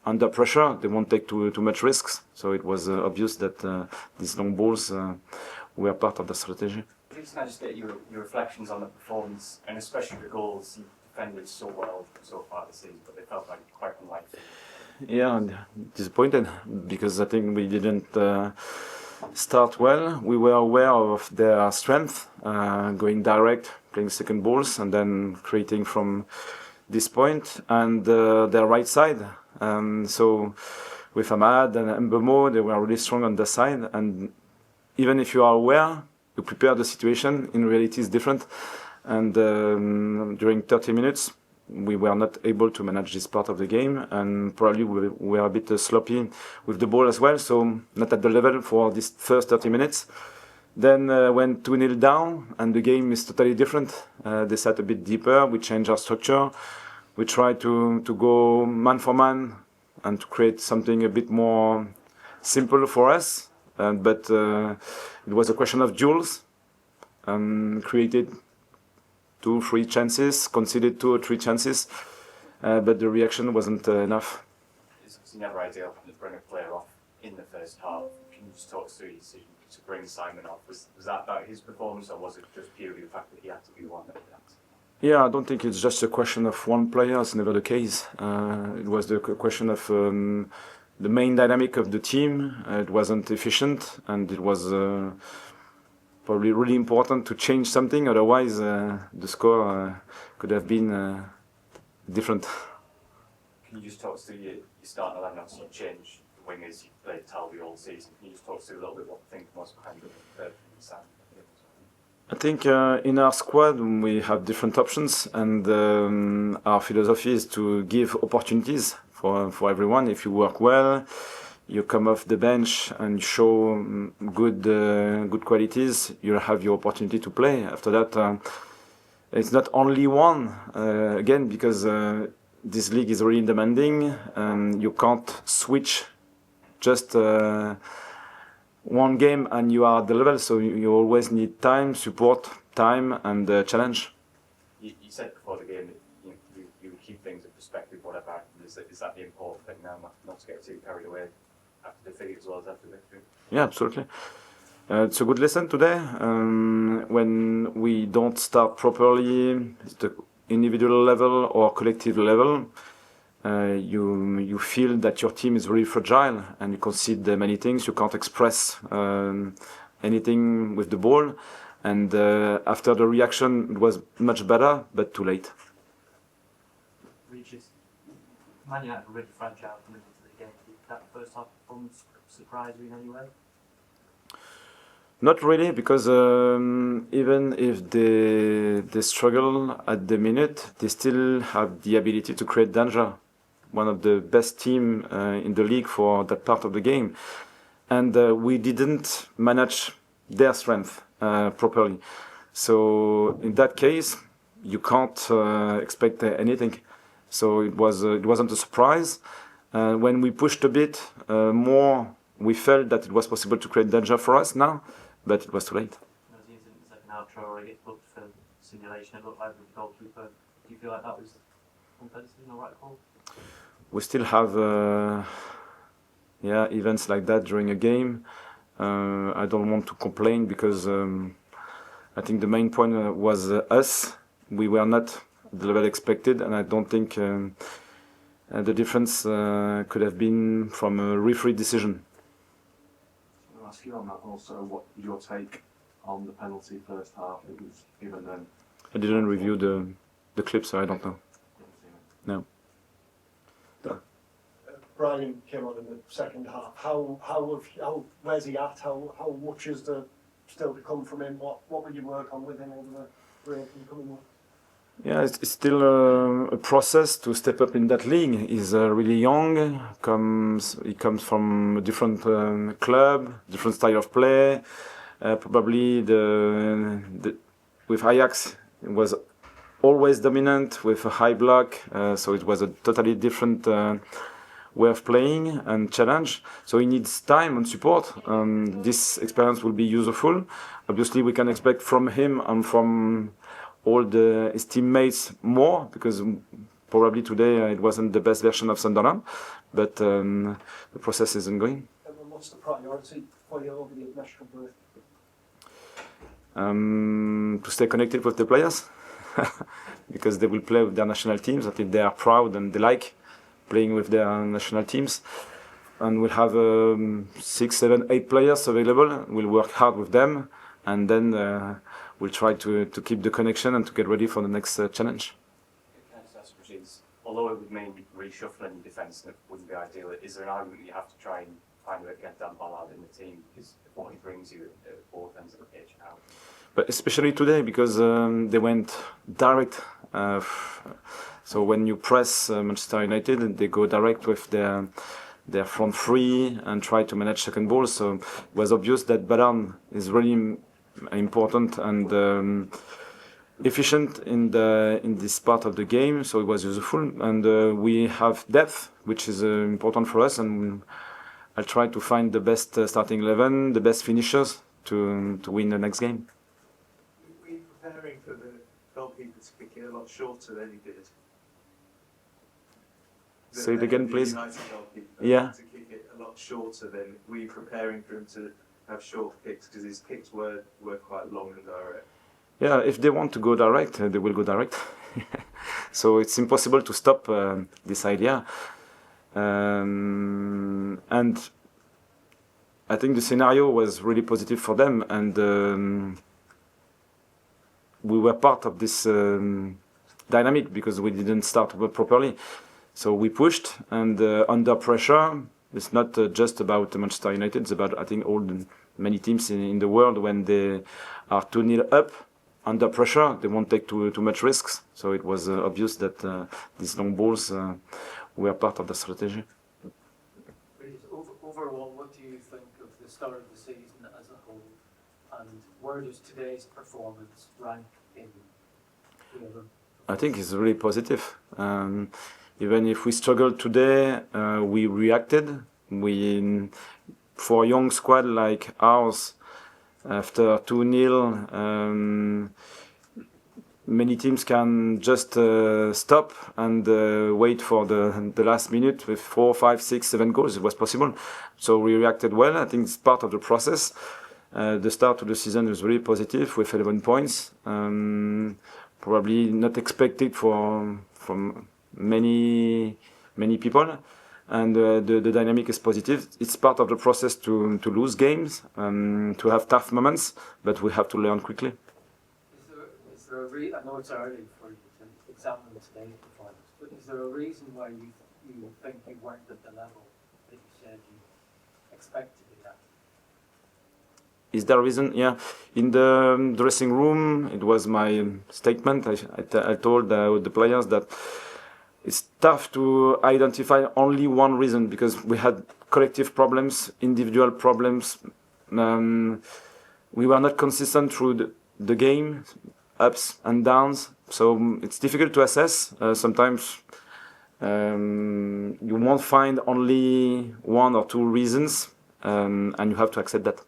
under pressure, they won't take too much risks. So it was obvious that these long balls were part of the strategy. Please can I just get your reflections on the performance, and especially the goals you defended so well so far this season, but they felt like quite unlikely. Yeah, disappointed because I think we didn't start well. We were aware of their strength, going direct, playing second balls, and then creating from this point, and their right side. So with Ahmad and Mbemo, they were really strong on the side. And even if you are aware, you prepare the situation. In reality, it's different. And during 30 minutes, we were not able to manage this part of the game, and probably we were a bit sloppy with the ball as well, so not at the level for this first 30 minutes. Then went 2-0 down, and the game is totally different. They sat a bit deeper, we changed our structure, we tried to go man for man and to create something a bit more simple for us, but it was a question of duels, created 2-3 chances, conceded 2 or 3 chances, but the reaction wasn't enough. It's never ideal to bring a player off in the first half. Can you just talk us through your decision to bring Simon off? Was that about his performance, or was it just purely the fact that he had to be the one that did that? Yeah, I don't think it's just a question of one player. It's never the case. It was the question of the main dynamic of the team. It wasn't efficient, and it was probably really important to change something, otherwise the score could have been different. Can you just talk us through your starting 11? Obviously you changed the wingers, you played Talby all season. Can you just talk us through a little bit what the thinking was behind the side? I think in our squad we have different options, and our philosophy is to give opportunities for everyone. If you work well, you come off the bench and show good qualities, you'll have your opportunity to play. After that, it's not only one, again, because this league is really demanding, and you can't switch just one game and you are at the level, so you always need time, support, time, and challenge. You said before the game that you would keep things in perspective, whatever. Is that the important thing now, not to get too carried away after defeat as well as after victory? Yeah, absolutely. It's a good lesson today. When we don't start properly at the individual level or collective level, you feel that your team is very fragile and you concede many things. You can't express anything with the ball. And after the reaction, it was much better, but too late. Regis, Man United were really fragile coming into the game. Did that first half performance surprise you in any way? Not really, because even if they struggle at the minute, they still have the ability to create danger. One of the best team in the league for that part of the game. And we didn't manage their strength properly. So in that case, you can't expect anything. So it wasn't a surprise. When we pushed a bit more, we felt that it was possible to create danger for us now, but it was too late. There was the incident in the second half, Traore gets booked for simulation. It looked like with the goalkeeper. Do you feel like that was competitive and the right call? We still have events like that during a game. I don't want to complain because I think the main point was us. We were not at the level expected, and I don't think the difference could have been from a referee decision. I'll ask you on that also, what was your take on the penalty first half? It was given then. I didn't review the clip, so I don't know. No. Brian came on in the second half. How where's he at? How much is there still to come from him? What will you work on with him over the break and coming months? Yeah, it's still a process to step up in that league. He's really young. He comes from a different club, different style of play. Probably with Ajax, it was always dominant with a high block. So it was a totally different way of playing and challenge. So he needs time and support. This experience will be useful. Obviously, we can expect from him and from all his teammates more, because probably today it wasn't the best version of Sunderland, but the process is ongoing. And then what's the priority for you over the international break? To stay connected with the players, because they will play with their national teams. I think they are proud and they like playing with their national teams. And we'll have 6, 7, 8 players available. We'll work hard with them, and then we'll try to keep the connection and to get ready for the next challenge. Can I just ask, Regis, although it would mean reshuffling your defence and it wouldn't be ideal, is there an argument you have to try and find a way to get Dan Ballard in the team because of what he brings you at both ends of the pitch now? But especially today, because they went direct. So when you press Manchester United, they go direct with their front three and try to manage second ball. So it was obvious that Ballard is really important and efficient in this part of the game. So it was useful, and we have depth, which is important for us. And I'll try to find the best starting 11, the best finishers to win the next game. Were you preparing for the goalkeeper to kick it a lot shorter than he did? Say it again, please. The United goalkeeper Yeah. to kick it a lot shorter than, were you preparing for him to have short kicks because his kicks were quite long and direct? Yeah, if they want to go direct, they will go direct. So it's impossible to stop this idea. And I think the scenario was really positive for them, and we were part of this dynamic because we didn't start properly. So we pushed, and under pressure, it's not just about Manchester United, it's about, I think, many teams in the world. When they are 2-0 up, under pressure, they won't take too much risks. So it was obvious that these long balls were part of the strategy. Overall, what do you think of the start of the season as a whole, and where does today's performance rank in the other? I think it's really positive. Even if we struggled today, we reacted. For a young squad like ours, after 2-0, many teams can just stop and wait for the last minute with 4, 5, 6, 7 goals. It was possible. So we reacted well. I think it's part of the process. The start of the season was really positive with 11 points. Probably not expected from many people, and the dynamic is positive. It's part of the process to lose games, to have tough moments, but we have to learn quickly. Is there I know it's early for you to examine today's performance, but is there a reason why you think you weren't at the level that you said you expect to be at? Is there a reason? Yeah. In the dressing room, it was my statement. I told the players that it's tough to identify only one reason because we had collective problems, individual problems. We were not consistent through the game, ups and downs. So it's difficult to assess. Sometimes you won't find only 1 or 2 reasons, and you have to accept that.